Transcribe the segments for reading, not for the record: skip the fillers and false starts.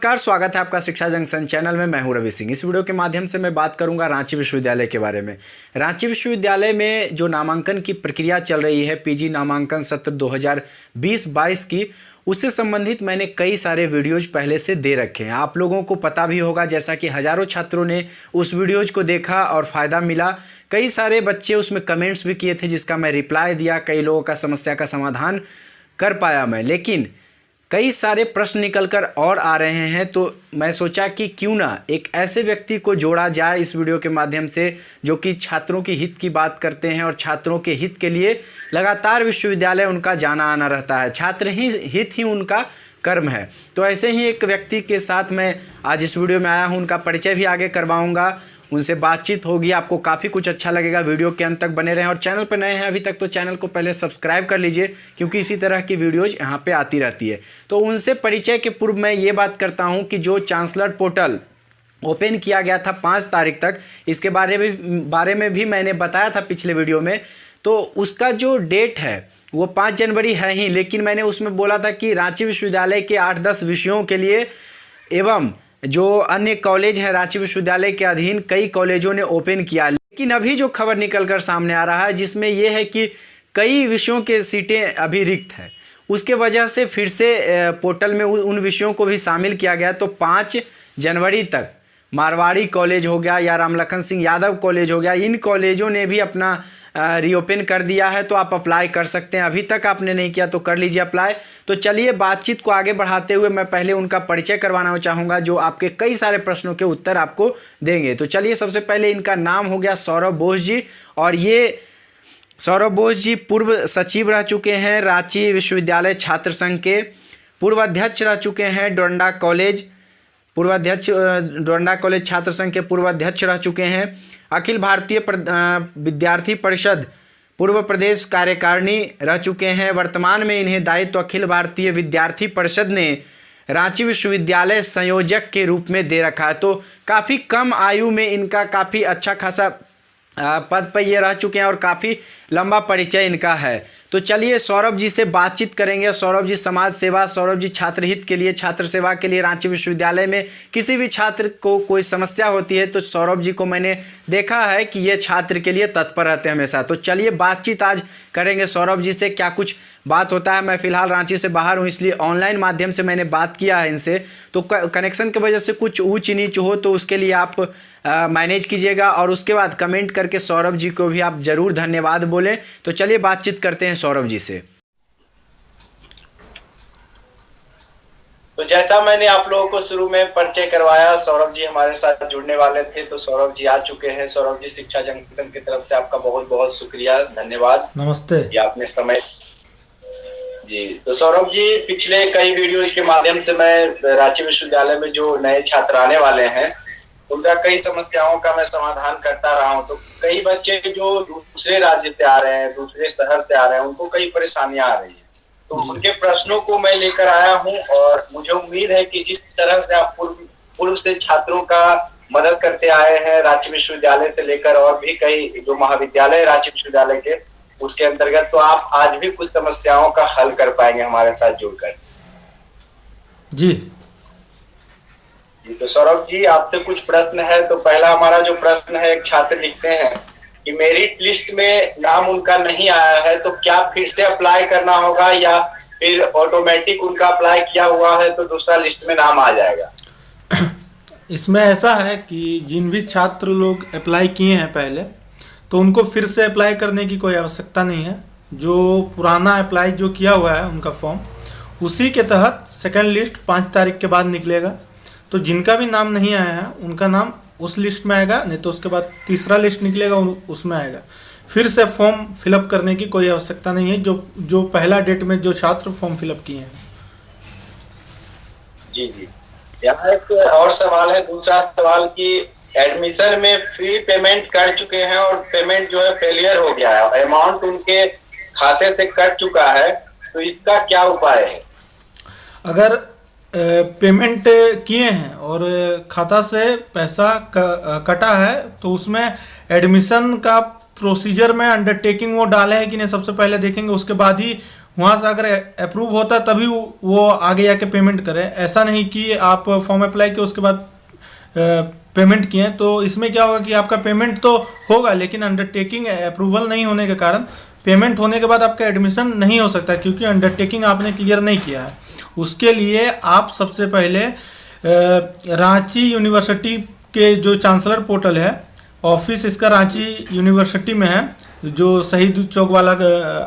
नमस्कार, स्वागत है आपका शिक्षा जंक्शन चैनल में। मैं हूं रवि सिंह। इस वीडियो के माध्यम से मैं बात करूंगा रांची विश्वविद्यालय के बारे में। रांची विश्वविद्यालय में जो नामांकन की प्रक्रिया चल रही है, पीजी नामांकन सत्र 2020-22 की, उससे संबंधित मैंने कई सारे वीडियोज पहले से दे रखे हैं। आप लोगों को पता भी होगा, जैसा कि हज़ारों छात्रों ने उस वीडियोज को देखा और फ़ायदा मिला। कई सारे बच्चे उसमें कमेंट्स भी किए थे, जिसका मैं रिप्लाई दिया। कई लोगों का समस्या का समाधान कर पाया मैं, लेकिन कई सारे प्रश्न निकल कर और आ रहे हैं। तो मैं सोचा कि क्यों ना एक ऐसे व्यक्ति को जोड़ा जाए इस वीडियो के माध्यम से, जो कि छात्रों के हित की बात करते हैं और छात्रों के हित के लिए लगातार विश्वविद्यालय उनका जाना आना रहता है। छात्र ही हित ही उनका कर्म है। तो ऐसे ही एक व्यक्ति के साथ मैं आज इस वीडियो में आया हूँ। उनका परिचय भी आगे करवाऊँगा, उनसे बातचीत होगी। आपको काफ़ी कुछ अच्छा लगेगा। वीडियो के अंत तक बने रहें और चैनल पर नए हैं अभी तक तो चैनल को पहले सब्सक्राइब कर लीजिए, क्योंकि इसी तरह की वीडियोज़ यहाँ पे आती रहती है। तो उनसे परिचय के पूर्व मैं ये बात करता हूँ कि जो चांसलर पोर्टल ओपन किया गया था 5 तारीख तक, इसके बारे में भी मैंने बताया था पिछले वीडियो में। तो उसका जो डेट है वो 5 जनवरी है ही, लेकिन मैंने उसमें बोला था कि रांची विश्वविद्यालय के 8-10 विषयों के लिए एवं जो अन्य कॉलेज है रांची विश्वविद्यालय के अधीन, कई कॉलेजों ने ओपन किया। लेकिन अभी जो खबर निकलकर सामने आ रहा है, जिसमें यह है कि कई विषयों के सीटें अभी रिक्त है, उसके वजह से फिर से पोर्टल में उन विषयों को भी शामिल किया गया। तो 5 जनवरी तक मारवाड़ी कॉलेज हो गया या रामलखन सिंह यादव कॉलेज हो गया, इन कॉलेजों ने भी अपना रीओपन कर दिया है। तो आप अप्लाई कर सकते हैं। अभी तक आपने नहीं किया तो कर लीजिए अप्लाई। तो चलिए बातचीत को आगे बढ़ाते हुए मैं पहले उनका परिचय करवाना चाहूँगा, जो आपके कई सारे प्रश्नों के उत्तर आपको देंगे। तो चलिए, सबसे पहले इनका नाम हो गया सौरभ बोस जी, और ये सौरभ बोस जी पूर्व सचिव रह चुके हैं रांची विश्वविद्यालय छात्र संघ के, पूर्व अध्यक्ष रह चुके हैं डोरंडा कॉलेज छात्र संघ के पूर्व अध्यक्ष रह चुके हैं, अखिल भारतीय विद्यार्थी परिषद पूर्व प्रदेश कार्यकारिणी रह चुके हैं। वर्तमान में इन्हें दायित्व अखिल भारतीय विद्यार्थी परिषद ने रांची विश्वविद्यालय संयोजक के रूप में दे रखा है। तो काफ़ी कम आयु में इनका काफ़ी अच्छा खासा पद पर ये रह चुके हैं और काफ़ी लंबा परिचय इनका है। तो चलिए सौरभ जी से बातचीत करेंगे। सौरभ जी समाज सेवा, सौरभ जी छात्र हित के लिए, छात्र सेवा के लिए रांची विश्वविद्यालय में किसी भी छात्र को कोई समस्या होती है तो सौरभ जी को मैंने देखा है कि ये छात्र के लिए तत्पर रहते हैं हमेशा। तो चलिए बातचीत आज करेंगे सौरभ जी से, क्या कुछ बात होता है। मैं फ़िलहाल रांची से बाहर हूँ, इसलिए ऑनलाइन माध्यम से मैंने बात किया है इनसे। तो कनेक्शन की वजह से कुछ ऊँच नीच हो तो उसके लिए आप मैनेज कीजिएगा, और उसके बाद कमेंट करके सौरभ जी को भी आप ज़रूर धन्यवाद बोलें। तो चलिए बातचीत करते हैं सौरभ जी से। तो जैसा मैंने आप लोगों को शुरू में परिचय करवाया, सौरभ जी हमारे साथ जुड़ने वाले थे, तो सौरभ जी आ चुके हैं। सौरभ जी, शिक्षा जंक्शन की तरफ से आपका बहुत बहुत शुक्रिया, धन्यवाद। नमस्ते। ये आपने समय जी। तो सौरभ जी, पिछले कई वीडियोज के माध्यम से मैं रांची विश्वविद्यालय में जो नए छात्र आने वाले हैं उनका कई समस्याओं का मैं समाधान करता रहा हूं। तो कई बच्चे जो दूसरे राज्य से आ रहे हैं, दूसरे शहर से आ रहे हैं, उनको कई परेशानियां आ रही है। तो उनके प्रश्नों को मैं लेकर आया हूं, और मुझे उम्मीद है कि जिस तरह से आप पूर्व से छात्रों का मदद करते आए हैं रांची विश्वविद्यालय से लेकर और भी कई जो महाविद्यालय रांची विश्वविद्यालय के उसके अंतर्गत, तो आप आज भी कुछ समस्याओं का हल कर पाएंगे हमारे साथ जुड़कर। जी। तो सौरभ जी, आपसे कुछ प्रश्न है। तो पहला हमारा जो प्रश्न है, एक छात्र लिखते हैं कि मेरिट लिस्ट में नाम उनका नहीं आया है, तो क्या फिर से अप्लाई करना होगा या फिर ऑटोमेटिक उनका अप्लाई किया हुआ है तो दूसरा लिस्ट में नाम आ जाएगा? इसमें ऐसा है कि जिन भी छात्र लोग अप्लाई किए हैं पहले, तो उनको फिर से अप्लाई करने की कोई आवश्यकता नहीं है। जो पुराना अप्लाई जो किया हुआ है उनका फॉर्म, उसी के तहत सेकंड लिस्ट 5 तारीख के बाद निकलेगा। तो जिनका भी नाम नहीं आया है उनका नाम उस लिस्ट में आएगा, नहीं तो उसके बाद तीसरा लिस्ट निकलेगा, उसमें आएगा। फिर से फॉर्म फिलअप करने की कोई आवश्यकता नहीं है, जो पहला डेट में जो छात्र फॉर्म फिलअप किए हैं। जी जी। यहाँ एक और सवाल है, दूसरा सवाल कि एडमिशन में फ्री पेमेंट कर चुके हैं और पेमेंट जो है फेलियर हो गया है, अमाउंट उनके खाते से कट चुका है, तो इसका क्या उपाय है? अगर पेमेंट किए हैं और खाता से पैसा कटा है, तो उसमें एडमिशन का प्रोसीजर में अंडरटेकिंग वो डाले हैं कि नहीं, सबसे पहले देखेंगे। उसके बाद ही वहाँ से अगर अप्रूव होता है तभी वो आगे जाके पेमेंट करें। ऐसा नहीं कि आप फॉर्म अप्लाई किए उसके बाद पेमेंट किए। तो इसमें क्या होगा कि आपका पेमेंट तो होगा, लेकिन अंडरटेकिंग अप्रूवल नहीं होने के कारण पेमेंट होने के बाद आपका एडमिशन नहीं हो सकता, क्योंकि अंडरटेकिंग आपने क्लियर नहीं किया है। उसके लिए आप सबसे पहले रांची यूनिवर्सिटी के जो चांसलर पोर्टल है, ऑफिस इसका रांची यूनिवर्सिटी में है, जो शहीद चौक वाला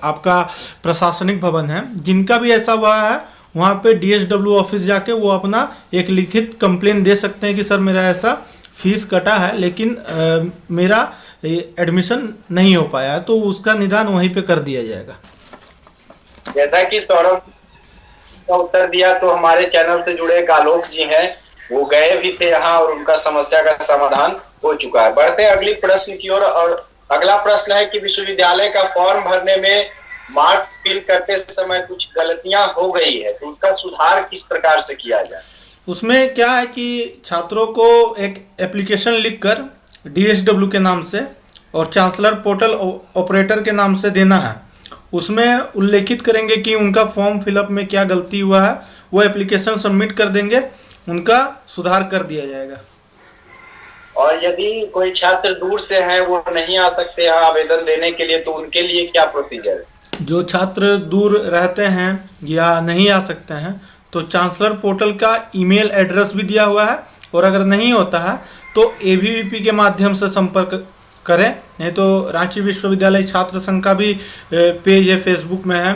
आपका प्रशासनिक भवन है। जिनका भी ऐसा हुआ है वहाँ पे DSW ऑफिस जाके वो अपना एक लिखित कंप्लेन दे सकते हैं कि सर मेरा ऐसा फीस कटा है लेकिन मेरा एडमिशन नहीं हो पाया है, तो उसका निदान वहीं पे कर दिया जाएगा। जैसा कि सौरभ का उत्तर दिया, तो हमारे चैनल से जुड़े आलोक जी हैं, वो गए भी थे यहाँ और उनका समस्या का समाधान हो चुका है। बढ़ते हैं अगली प्रश्न की ओर, और अगला प्रश्न है कि विश्वविद्यालय का फॉर्म भरने में मार्क्स फिल करते समय कुछ गलतियां हो गई है, तो उसका सुधार किस प्रकार से किया जाए? उसमें क्या है कि छात्रों को एक एप्लीकेशन लिखकर DSW के नाम से और चांसलर पोर्टल ऑपरेटर के नाम से देना है। उसमें उल्लेखित करेंगे कि उनका फॉर्म फिलअप में क्या गलती हुआ है, वो एप्लीकेशन सबमिट कर देंगे, उनका सुधार कर दिया जाएगा। और यदि कोई छात्र दूर से है, वो नहीं आ सकते हैं आवेदन देने के लिए, तो उनके लिए क्या प्रोसीजर है? जो छात्र दूर रहते हैं या नहीं आ सकते हैं तो चांसलर पोर्टल का ईमेल एड्रेस भी दिया हुआ है, और अगर नहीं होता है तो ABVP के माध्यम से संपर्क करें। नहीं तो रांची विश्वविद्यालय छात्र संघ का भी पेज है, फेसबुक में है,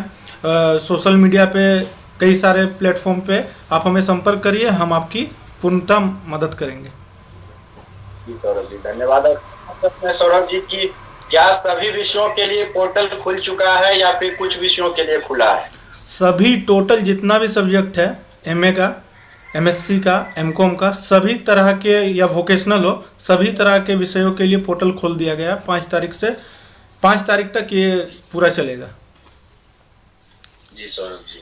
सोशल मीडिया पे कई सारे प्लेटफॉर्म पे आप हमें संपर्क करिए, हम आपकी पूर्णतः मदद करेंगे। जी सौरभ जी, धन्यवाद। सौरभ जी की क्या सभी विषयों के लिए पोर्टल खुल चुका है या फिर कुछ विषयों के लिए खुला है? सभी टोटल जितना भी सब्जेक्ट है, MA का, MSc का, MCOM का, सभी तरह के या वोकेशनल हो, सभी तरह के विषयों के लिए पोर्टल खोल दिया गया। 5 तारीख से 5 तारीख तक ये पूरा चलेगा। जी सौरभ जी,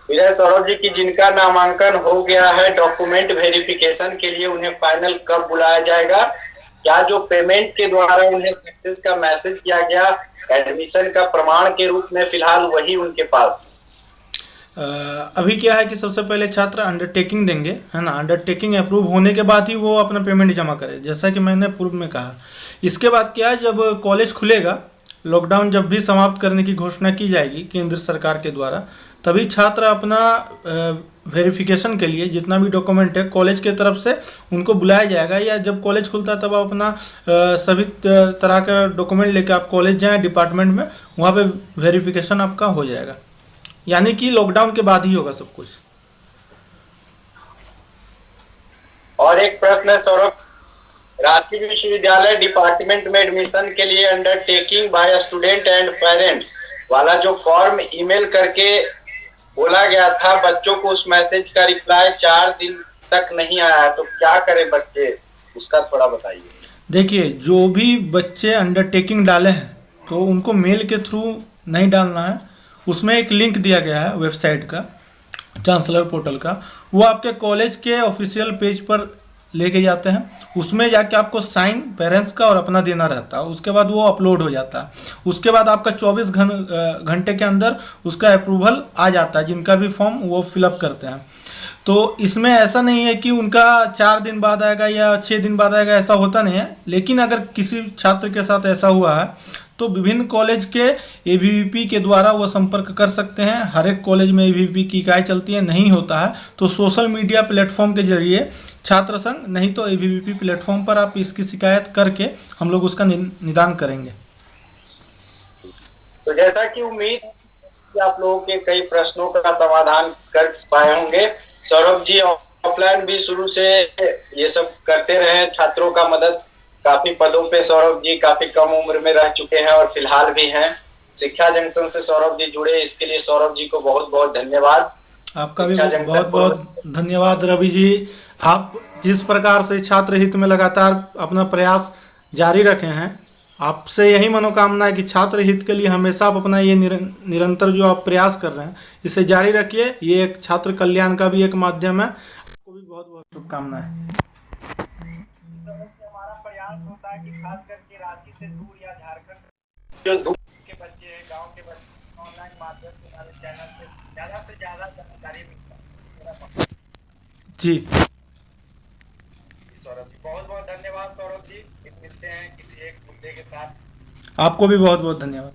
फिर है सौरभ जी की जिनका नामांकन हो गया है, डॉक्यूमेंट वेरिफिकेशन के लिए उन्हें फाइनल कब बुलाया जाएगा? क्या जो पेमेंट के द्वारा उन्हें सक्सेस का मैसेज किया गया एडमिशन का प्रमाण के रूप में, फिलहाल वही उनके पास? अभी क्या है कि सबसे पहले छात्र अंडरटेकिंग देंगे, है ना। अंडरटेकिंग अप्रूव होने के बाद ही वो अपना पेमेंट जमा करे, जैसा कि मैंने पूर्व में कहा। इसके बाद क्या है, जब कॉलेज खुलेगा, लॉकडाउन जब भी समाप्त करने की घोषणा की जाएगी केंद्र सरकार के द्वारा, तभी छात्र अपना वेरिफिकेशन के लिए जितना भी डॉक्यूमेंट है कॉलेज के तरफ से उनको बुलाया जाएगा, या जब कॉलेज खुलता है तब आप अपना सभी तरह का डॉक्यूमेंट लेकर आप कॉलेज जाएं डिपार्टमेंट में, वहाँ पे वेरिफिकेशन आपका हो जाएगा। यानी कि लॉकडाउन के बाद ही होगा सब कुछ। और एक प्रश्न है सौरभ, रांची विश्वविद्यालय डिपार्टमेंट में एडमिशन के लिए undertaking bye student and parents वाला जो फॉर्म ईमेल करके बोला गया था, बच्चों को उस मैसेज का रिप्लाई 4 दिन तक नहीं आया, तो क्या करें बच्चे, उसका थोड़ा बताइए। देखिए, जो भी बच्चे अंडरटेकिंग डाले हैं तो उनको मेल के थ्रू नहीं डालना है। उसमें एक लिंक दिया गया है वेबसाइट का, चांसलर पोर्टल का, वो आपके कॉलेज के ऑफिशियल पेज पर लेके जाते हैं। उसमें जाके आपको साइन पेरेंट्स का और अपना देना रहता है, उसके बाद वो अपलोड हो जाता है। उसके बाद आपका 24 घंटे के अंदर उसका अप्रूवल आ जाता है, जिनका भी फॉर्म वो फिलअप करते हैं। तो इसमें ऐसा नहीं है कि उनका 4 दिन बाद आएगा या 6 दिन बाद आएगा, ऐसा होता नहीं है। लेकिन अगर किसी छात्र के साथ ऐसा हुआ है तो विभिन्न कॉलेज के ABVP के द्वारा वो संपर्क कर सकते हैं। हर एक कॉलेज में ABVP की इकाई चलती है, नहीं होता है तो सोशल मीडिया प्लेटफॉर्म के जरिए छात्र संघ, नहीं तो ABVP प्लेटफॉर्म पर आप इसकी शिकायत करके हम लोग उसका निदान करेंगे। तो जैसा कि उम्मीद कि आप लोगों के कई प्रश्नों का समाधान कर पाए होंगे। सौरभ जी ऑफलाइन भी शुरू से ये सब करते रहे, छात्रों का मदद, काफी पदों पे सौरभ जी काफी कम उम्र में रह चुके हैं और फिलहाल भी हैं। शिक्षा जंक्शन से सौरभ जी जुड़े, इसके लिए सौरभ जी को बहुत बहुत धन्यवाद। आपका भी बहुत बहुत धन्यवाद रवि जी। आप जिस प्रकार से छात्र हित में लगातार अपना प्रयास जारी रखे हैं, आपसे यही मनोकामना है कि छात्र हित के लिए हमेशा आप अपना ये निरंतर जो आप प्रयास कर रहे हैं इसे जारी रखिए। ये एक छात्र कल्याण का भी एक माध्यम है। आपको भी बहुत बहुत शुभकामनाएं। हमारा प्रयास होता है कि खास करके रांची से दूर या झारखंड जो दूर के बच्चे हैं, गांव के बच्चे, ऑनलाइन माध्यम से हमारे चैनल से ज़्यादा जानकारी मिलता है। जी सौरभ जी बहुत बहुत धन्यवाद सौरभ जी, फिर मिलते हैं किसी एक मुद्दे के साथ। आपको भी बहुत बहुत धन्यवाद।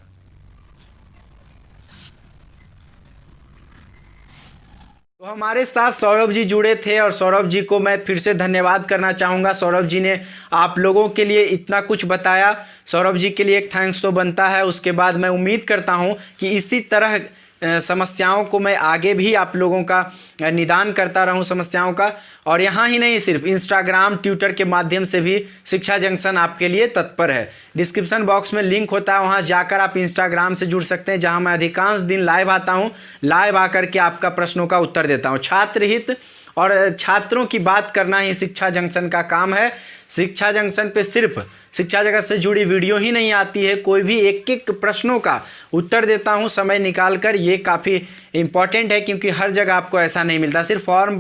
तो हमारे साथ सौरभ जी जुड़े थे और सौरभ जी को मैं फिर से धन्यवाद करना चाहूँगा। सौरभ जी ने आप लोगों के लिए इतना कुछ बताया, सौरभ जी के लिए एक थैंक्स तो बनता है। उसके बाद मैं उम्मीद करता हूँ कि इसी तरह समस्याओं को मैं आगे भी आप लोगों का निदान करता रहूं समस्याओं का। और यहाँ ही नहीं, सिर्फ इंस्टाग्राम ट्विटर के माध्यम से भी शिक्षा जंक्शन आपके लिए तत्पर है। डिस्क्रिप्शन बॉक्स में लिंक होता है, वहाँ जाकर आप इंस्टाग्राम से जुड़ सकते हैं, जहाँ मैं अधिकांश दिन लाइव आता हूँ। लाइव आकर के आपका प्रश्नों का उत्तर देता हूँ। छात्र हित और छात्रों की बात करना ही शिक्षा जंक्शन का काम है। शिक्षा जंक्शन पे सिर्फ शिक्षा जगत से जुड़ी वीडियो ही नहीं आती है, कोई भी एक एक प्रश्नों का उत्तर देता हूं समय निकाल कर। ये काफ़ी इम्पॉर्टेंट है, क्योंकि हर जगह आपको ऐसा नहीं मिलता। सिर्फ फॉर्म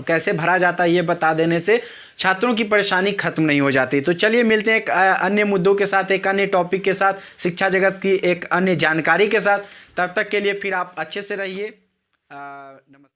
कैसे भरा जाता है ये बता देने से छात्रों की परेशानी खत्म नहीं हो जाती। तो चलिए मिलते हैं एक अन्य मुद्दों के साथ, एक अन्य टॉपिक के साथ, शिक्षा जगत की एक अन्य जानकारी के साथ। तब तक के लिए फिर आप अच्छे से रहिए। नमस्कार।